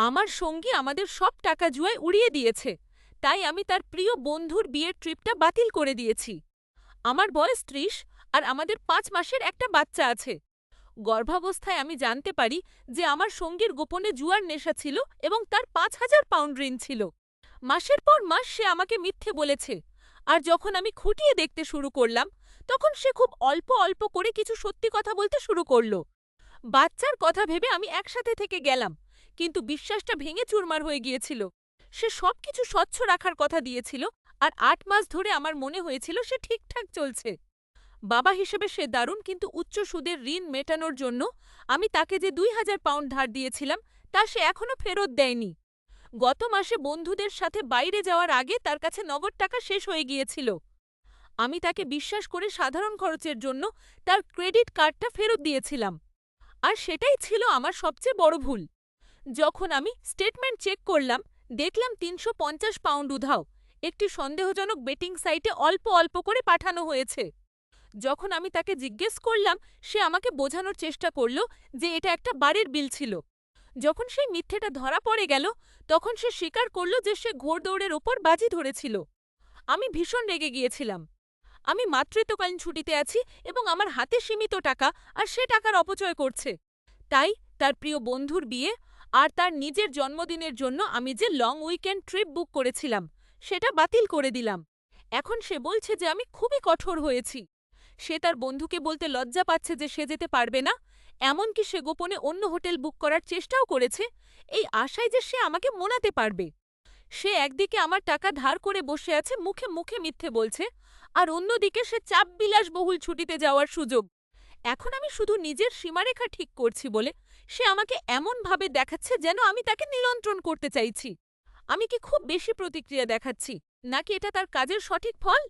আমার সঙ্গী আমাদের সব টাকা জুয়ায় উড়িয়ে দিয়েছে, তাই আমি তার প্রিয় বন্ধুর বিয়ের ট্রিপটা বাতিল করে দিয়েছি। আমার বয়স ৩০ আর আমাদের ৫ মাসের একটা বাচ্চা আছে। গর্ভাবস্থায় আমি জানতে পারি যে আমার সঙ্গীর গোপনে জুয়ার নেশা ছিল এবং তার ৫,০০০ পাউন্ড ঋণ ছিল। মাসের পর মাস সে আমাকে মিথ্যে বলেছে, আর যখন আমি খুঁটিয়ে দেখতে শুরু করলাম, তখন সে খুব অল্প অল্প করে কিছু সত্যি কথা বলতে শুরু করলো। বাচ্চার কথা ভেবে আমি একসাথে থেকে গেলাম, কিন্তু বিশ্বাসটা ভেঙে চুরমার হয়ে গিয়েছিল। সে সবকিছু স্বচ্ছ রাখার কথা দিয়েছিল, আর ৮ মাস ধরে আমার মনে হয়েছিল সে ঠিকঠাক চলছে। বাবা হিসেবে সে দারুণ, কিন্তু উচ্চ সুদের ঋণ মেটানোর জন্য আমি তাকে যে ২,০০০ পাউন্ড ধার দিয়েছিলাম তা সে এখনো ফেরত দেয়নি। গত মাসে বন্ধুদের সাথে বাইরে যাওয়ার আগে তার কাছে নগদ টাকা শেষ হয়ে গিয়েছিল। আমি তাকে বিশ্বাস করে সাধারণ খরচের জন্য তার ক্রেডিট কার্ডটা ফেরত দিয়েছিলাম, আর সেটাই ছিল আমার সবচেয়ে বড় ভুল। যখন আমি স্টেটমেন্ট চেক করলাম, দেখলাম ৩৫০ পাউন্ড উধাও একটি সন্দেহজনক বেটিং সাইটে অল্প অল্প করে পাঠানো হয়েছে। যখন আমি তাকে জিজ্ঞেস করলাম, সে আমাকে বোঝানোর চেষ্টা করল যে এটা একটা বাড়ির বিল ছিল। যখন সেই মিথ্যেটা ধরা পড়ে গেল, তখন সে স্বীকার করল যে সে ঘোড়দৌড়ের ওপর বাজি ধরেছিল। আমি ভীষণ রেগে গিয়েছিলাম। আমি মাতৃত্বকালীন ছুটিতে আছি এবং আমার হাতে সীমিত টাকা, আর সে টাকার অপচয় করছে। তাই তার প্রিয় বন্ধুর বিয়ে আর তার নিজের জন্মদিনের জন্য আমি যে লং উইকেন্ড ট্রিপ বুক করেছিলাম সেটা বাতিল করে দিলাম। এখন সে বলছে যে আমি খুবই কঠোর হয়েছি। সে তার বন্ধুকে বলতে লজ্জা পাচ্ছে যে সে যেতে পারবে না। এমনকি সে গোপনে অন্য হোটেল বুক করার চেষ্টাও করেছে, এই আশায় যে সে আমাকে মনাতে পারবে। সে একদিকে আমার টাকা ধার করে বসে আছে, মুখে মুখে মিথ্যে বলছে, আর অন্যদিকে সে চাপবিলাসবহুল ছুটিতে যাওয়ার সুযোগ। এখন আমি শুধু নিজের সীমারেখা ঠিক করছি বলে সে আমাকে এমনভাবে দেখাচ্ছে যেন আমি তাকে নিয়ন্ত্রণ করতে চাইছি। আমি কি খুব বেশি প্রতিক্রিয়া দেখাচ্ছি, নাকি এটা তার কাজের সঠিক ফল?